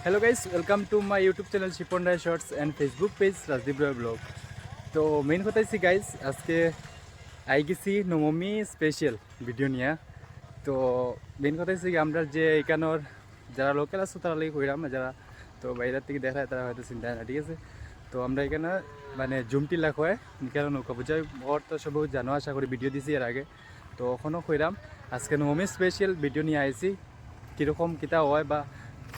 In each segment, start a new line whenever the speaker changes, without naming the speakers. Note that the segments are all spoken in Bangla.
Hello guys, welcome to my YouTube channel Shipan Rai shorts and Facebook page Rajdeep Roy blog. तो मेन কথা হচ্ছে গাইস, আজকে আই গেছি নবমী স্পেশাল ভিডিও নিয়ে। তো মেন কথা হচ্ছে আমরা যে এখানের যারা লোকাল আছে তারা লাগি কইরাম, যারা তো বাইরের থেকে দেখায় তারা হয়তো চিন্তা না, ঠিক আছে। তো আমরা এখানে মানে জুমটি লাখ হয় এখানে নৌকা পূজায় ওর তো সব জানো, আশা করি ভিডিও দিছি এর আগে। তো ওখানেও কইরাম আজকে নবমী স্পেশাল ভিডিও নিয়ে আইছি, কীরকম কিতা হয় বা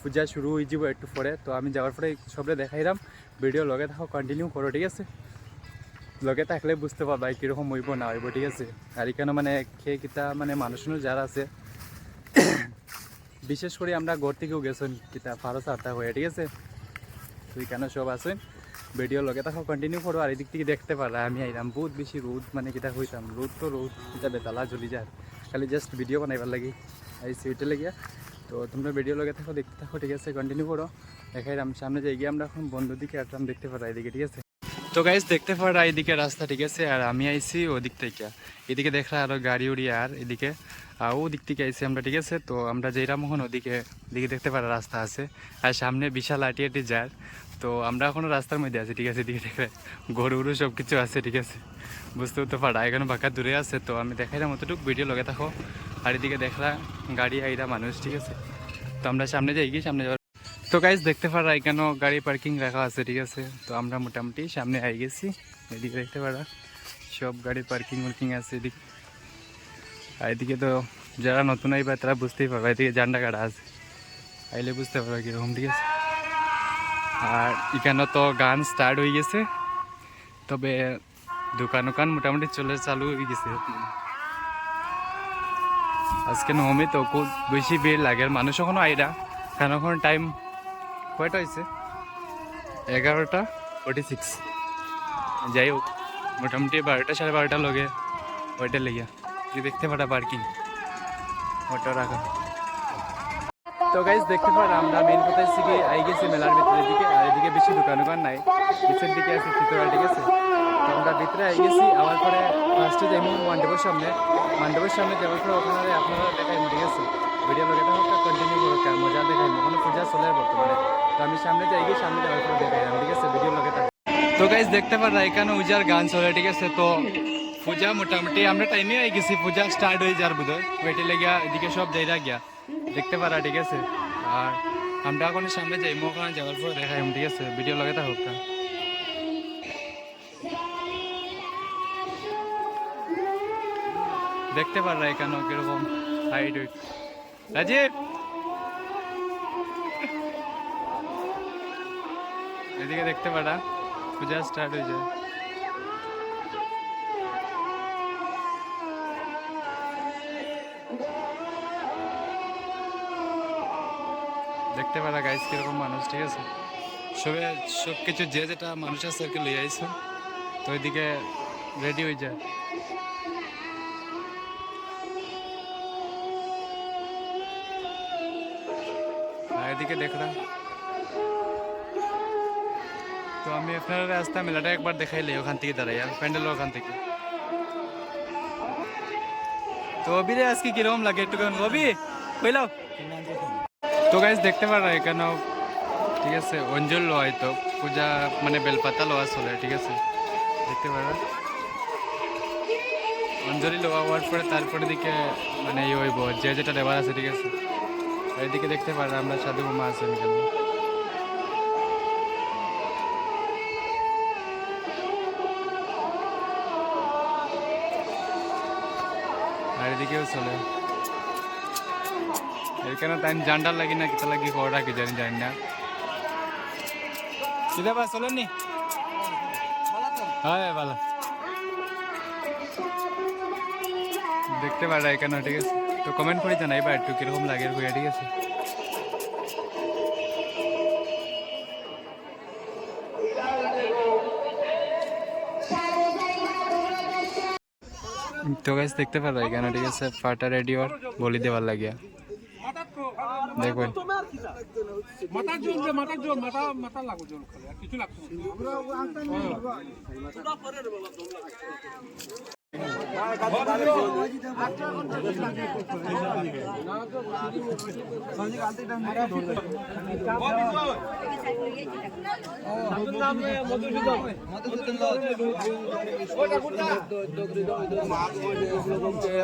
পূজা শুরু হয়ে যাব একটু পরে। তো আমি যাওয়ার পরে সবরে দেখাইলাম, ভিডিও লগে থাকো, কন্টিনিউ করো, ঠিক আছে। লগে থাকলে বুঝতে পারবা কীরকম হইব না হইব, ঠিক আছে। আর এখানে মানে খেয়ে কিতা মানে মানুষজন যারা আছে, বিশেষ করে আমরা ঘর থেকেও গেছেন কিতা ফারো সারটা হয়ে, ঠিক আছে। তো এখানে সব আছেন, ভিডিও লগে থাকো, কন্টিনিউ করো। আর এদিক থেকে দেখতে পারা আমি আইলাম বহুত বেশি রোদ, মানে কিতা হইতাম রোদ তো রোদ কিতা বেতালা জ্বলি যায়, খালি জাস্ট ভিডিও বানাইবার লাগি আইসি ওইটা লাগিয়া। তো তোমরা ভিডিও লগে থাকো, দেখতে থাকো, ঠিক আছে, কন্টিনিউ করো। দেখাইলাম সামনে যাই গিয়ে আমরা এখন বন্ধুর দিকে আসলাম, দেখতে পারা এদিকে, ঠিক আছে। তো গাইজ দেখতে পারা এইদিকে রাস্তা, ঠিক আছে। আর আমি আইসি ওদিক থেকে, এদিকে দেখলা আরো গাড়ি উড়ি, আর এদিকে ও দিক থেকে আইসি আমরা, ঠিক আছে। তো আমরা যেরাম এখন ওদিকে দেখতে পারা রাস্তা আছে, আর সামনে বিশাল আটি আটি যায়। তো আমরা এখনো রাস্তার মধ্যে আছি, ঠিক আছে। এদিকে দেখলে গরু উরু সব কিছু আছে, ঠিক আছে, বুঝতেও তো পারা এখানে বাঁকা দূরে আছে। তো আমি দেখাইলাম অতটুকু, ভিডিও লগে থাকো। আর এদিকে দেখলা গাড়ি আইরা মানুষ, ঠিক আছে। তো আমরা সামনে যাই গিয়ে সামনে যাওয়ার। তো গাইজ দেখতে পারা এখানেও গাড়ি পার্কিং রাখা আছে, ঠিক আছে। তো আমরা মোটামুটি সামনে আই গেছি, এদিকে দেখতে পারা সব গাড়ি পার্কিং আছে এদিকে। আর এদিকে তো যারা নতুন আইবা তারা বুঝতেই পারবা, এদিকে জান্ডা কাটা আছে, আইলে বুঝতে পারবা কীরকম, ঠিক আছে। আর এখানে তো গান স্টার্ট হয়ে গেছে, তবে দোকান মোটামুটি চালু হয়ে গেছে। আজকে নবমী তো খুব বেশি ভিড় লাগে, মানুষ এখনো আইরা, কারণ এখন টাইম কয়টা হয়েছে 11:46। যাই হোক, মোটামুটি 12টা সাড়ে 12টা লগে ওইটা লেগে দেখতে পারা পার্কিং ওটা রাখা। তো গাইজ দেখতে পারা আমরা মেন কথা হচ্ছে কি আই গেছি মেলার ভিতরের দিকে। আর এদিকে বেশি দোকান নাই, পিছের দিকে আছে চিত্রা, ঠিক আছে। তো আমরা ভিতরে আই গেছি, আবার পরে ফার্স্টে যাই মণ্ডপের সামনে যাওয়ার পরে ওখানে আপনারা দেখাই, ঠিক আছে। ভিডিও লগে থাকা কন্টিনিউ করো, মজা দেখাই, ওখানে পূজা চলে বর্তমানে। তো আমি সামনে যাই গিয়ে সামনে যাওয়ার পরে দেখাই, ঠিক আছে, ভিডিও লগে থাকা। তো গাইজ দেখতে পারা এখানে উজার গান চলে, ঠিক আছে। তো পূজা মোটামুটি আমরা টাইমে আই গেছি, পূজা স্টার্ট হয়ে যার বোধহয়, ওইটা লেগে এদিকে সব যাইরা গিয়া দেখতে পারা, ঠিক আছে। আর আমরা এখন সামনে যাই, ওখানে যাওয়ার পরে দেখাই, ঠিক আছে, ভিডিও লগে থাকুক। দেখতে পারা এখানে কিরকম হাইট উইট। রাজীব এদিকে দেখতে পারা পূজা স্টার্ট হয়ে যায়। দেখতে পারা গাইস কিরকম মানুষ, ঠিক আছে। সব কিছু যে যেটা মানুষ আছে আর কি লই আইছে, তো ওইদিকে রেডি হয়ে যায়। এদিকে দেখলাম, তো আমি আপনার রাস্তা মেলাটা একবার দেখাইলে ওখান থেকে দাঁড়াই, আর প্যান্ডেল ওখান থেকে। তো অবিরে আজকে কিরকম লাগে একটু অবি কইলাও। তো গাইজ দেখতে পারা এখানেও, ঠিক আছে, অঞ্জল লওয়া হয়তো পূজা মানে বেলপাতা লওয়া চলে, ঠিক আছে। দেখতে পারা অঞ্জলি লওয়া হওয়ার পরে তারপরে দিকে মানে ইয়ে হইব যে যেটা দেবার আছে, ঠিক আছে। এইদিকে দেখতে পারা আমরা সাধু বোমা আছেন এখানে। আর এদিকেও চলে, এখানে টাইম জান্ডার লাগি না কিতা লাগি খবর রাখি জানি না। কিতা বা চলেন নি? হ্যাঁ ভালো দেখতে পারা এখানে, ঠিক আছে। তো কমেন্ট করে জানাইবা একটু কিরকম লাগে হইয়া, ঠিক আছে। তো গাইস দেখতে পারা এখানে, ঠিক আছে, ফাটা রেডিওর বলি দেওয়ার লাগিয়া দেখবেন।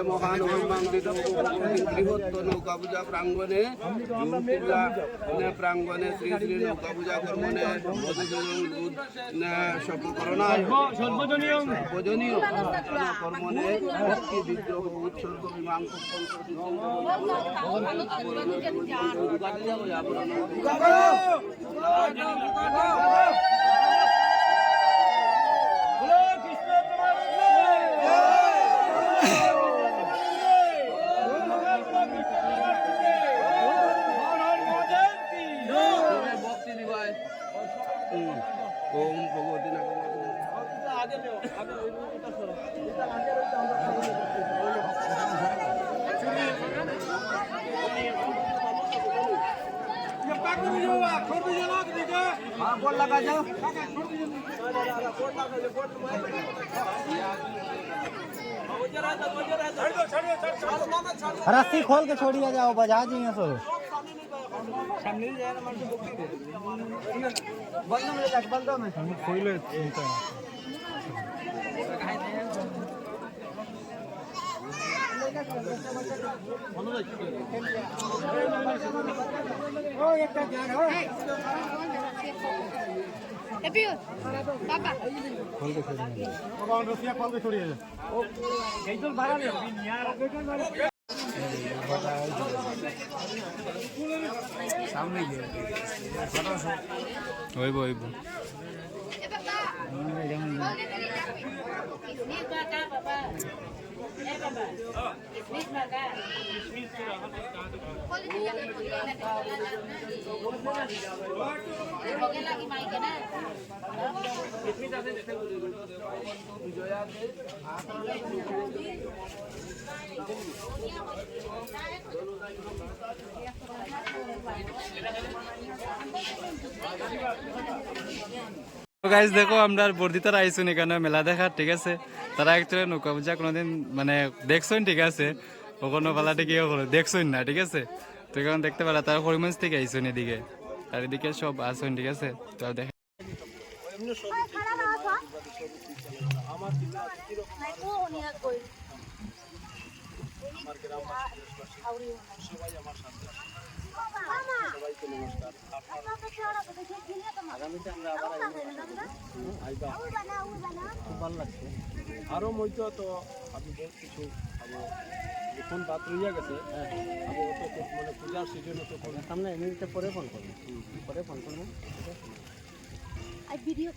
মহান বৃহত্ত নৌকা পূজা প্রাঙ্গণে প্রাঙ্গণে শ্রী শ্রী নৌকা পূজা কর্মণে সর্বজনীয় কর্মণে ভক্তি বিদ্রোহ উৎসর্গ মীমাংস ওম ভগবতী
रस्सी खोल के छोड़िए जाओ बजा दिए सो
সামনে গিয়ে ওইব ওইব গাইজ দেখো আমরা বর্ধিতারা আইসুন এখানে মেলা দেখার, ঠিক আছে। তারা অ্যাকচুয়ালি নৌকা পূজা কোনোদিন মানে দেখছই, ঠিক আছে, ওখানে পালাতে গিয়ে দেখছই না, ঠিক আছে। তো এখন দেখতে পারা তারা হরিমঞ্জ থেকে আইসুন এদিকে, আর এদিকে সব আসুন, ঠিক আছে। তো দেখ
আরো মইতো তো আমি বেশ কিছু এখন বাদ রইয়া গেছে মানে পূজার সিজনে তো সামনে এমনিতে পরে ফোন করবো
ভিডিও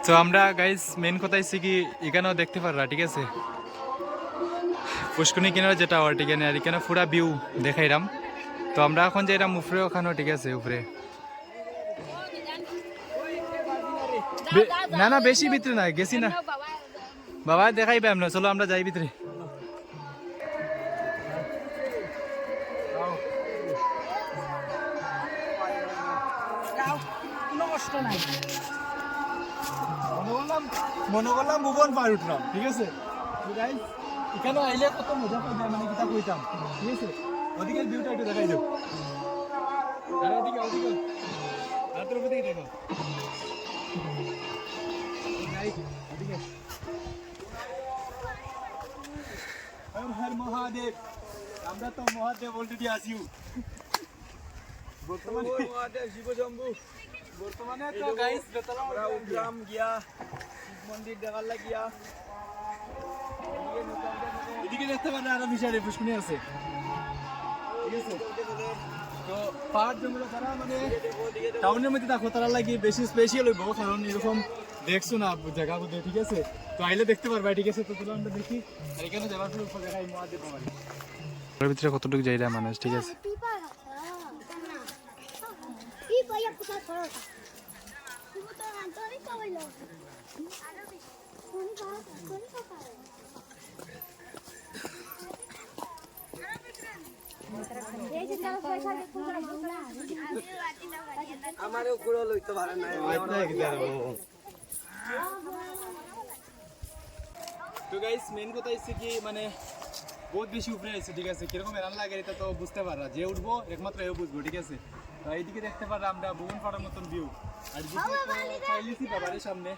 তো আমরা গাইজ মেন কথা হচ্ছে কি এখানেও দেখতে পাররা, ঠিক আছে, পুষ্করণী কিনারে যেটা আর ঠিক আছে, আর এখানে পুরা ভিউ দেখাইলাম। তো আমরা এখন যাইলাম উপরে, ওখানেও ঠিক আছে উপরে, না না বেশি ভিতরে না গেছি না বাবা, দেখাইবে আমরা, চলো আমরা যাই ভিতরে। মনে করলাম ভুবন পার উঠলাম, ঠিক আছে। এখানে আইলে কত মজা পাই যায়, মানে কিতা কইতাম, ঠিক আছে। ওদিকে ভিউটা একটু দেখাই দাও, ওদিকে ওদিকে হাতের উপর দিকে দেখো, ওদিকে। হর মহাদেব, আমরা তো মহাদেব অলরেডি আসিও বর্তমানে, মহাদেব শিবশম্ভু। বর্তমানে তো গাইস বেতলা উঠলাম গিয়া শিব মন্দির দেখার লাগিয়া, এদিকে দেখতে পারেন আরো বিশাল পুষ্করণী আছে, ঠিক আছে। তো পাহাড় জঙ্গল তারা মানে টাউনের মধ্যে দেখো তারা লাগি বেশি স্পেশাল হইব, কারণ এরকম দেখছো না জায়গা বুঝে, ঠিক আছে। তো আইলে দেখতে পারবা, ঠিক আছে। তো চলো আমরা দেখি, আর এখানে যাবার পর উপর দেখাই মহাদেব বাড়ি, ওর ভিতরে কতটুকু যাইরা মানুষ, ঠিক আছে।
আমারও গুলো লইতে পারে না
তো গাইস মেন কথা হচ্ছে কি মানে বহুত বেশি উপরে আছে, ঠিক আছে, কিরকম এরান লাগে এটা তো বুঝতে পাররা, যে উঠবো একমাত্র এও বুঝবো, ঠিক আছে। তো এইদিকে দেখতে পাররা আমরা ভুবন পাড়ার মতন ভিউ, আর পাইলিছি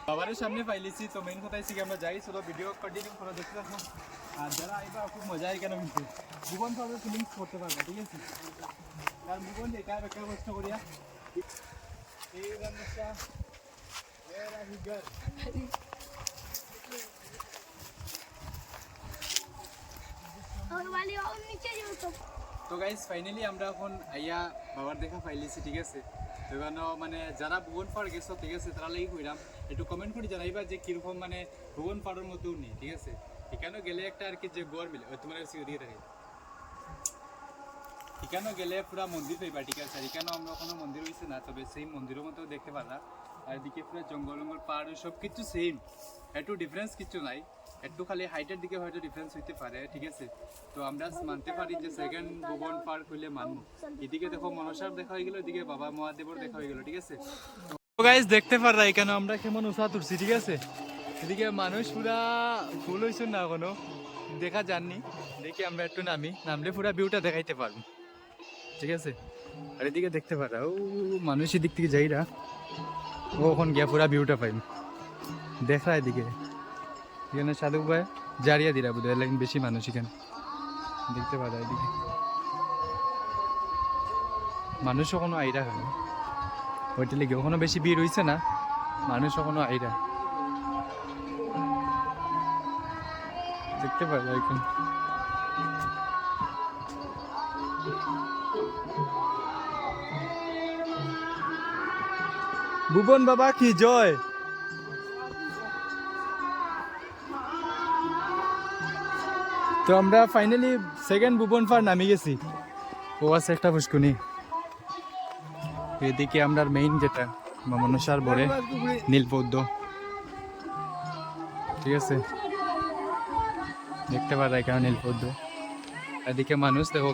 বাবারের সামনে পাইলিছি। তো মেন কথা হচ্ছে কি আমরা যাই, চলো ভিডিও কন্টিনিউ করে দেখতে থাকো। আর যারা এবার খুব মজা হয় কেন কিন্তু ভুবন পাড়ার ফিলিংস করতে পারবে, ঠিক আছে। আর ভুবন একা একা কষ্ট করিয়া এই রান্নাটা এরা হিগার তো গাইস ফাইনালি আমরা এখন আইয়া বাবার দেখা পাইলিছি, ঠিক আছে। তো এখানে মানে যারা ভুবন পাড় গেছো, ঠিক আছে, তারা লাগি কইরাম একটু কমেন্ট করে জানাইবা যে কিরকম মানে ভুবন পাড়ের মতো নেই, ঠিক আছে। এখানে গেলে একটা আর কি যে গড় মিলে তোমার দিকে থাকে, এখানে গেলে পুরা মন্দির পাইবা, ঠিক আছে। আর এখানে আমরা কোনো মন্দির হয়েছে না, তবে সেই মন্দিরের মতো দেখতে পারলা। আর এদিকে পুরো জঙ্গল জঙ্গল পাহাড় সব কিছু সেম, একটু ডিফারেন্স কিছু নাই, একটু খালি হাইটের দিকে হয়তো ডিফারেন্স হইতে পারে, ঠিক আছে। তো আমরা মানতে পারি যে সেকেন্ড ভুবন পার্ক হইলে মানব। এদিকে দেখো মনসার দেখা হয়ে গেল, এদিকে বাবা মহাদেবর দেখা হয়ে গেল, ঠিক আছে। তো গাইস দেখতে পাররা এখানে আমরা কেমন উষা তুলছি, ঠিক আছে। এদিকে মানুষ পুরা ফুল হয়েছে না এখনো দেখা যাননি, দেখি আমরা একটু নামলে পুরা ভিউটা দেখাইতে পারবো, ঠিক আছে। আর এদিকে দেখতে পারা ও মানুষ এদিক থেকে যাইরা ও এখন গিয়া পুরা ভিউটা পাইম দেখা। এদিকে এখানে সাধু ভাই জারিয়া দিরা বোধ হয় বেশি মানুষ এখানে দেখতে পারা। এদিকে মানুষ এখনো আইরা খাবে ওইটা লেগে ওখানে বেশি ভিড় হয়েছে না, মানুষ এখনো আইরা দেখতে পারা এখন। ভুবন বাবা কি জয়। তো আমরা ফাইনালি সেকেন্ড ভুবন পাড় নামি গেছি, ও আছে একটা পুষ্কুনি। এদিকে আমরা মেইন যেটা মনসার বরে নীলপদ্ম, ঠিক আছে, দেখতে পারা এখানে নীলপদ্ম। এদিকে মানুষ দেখো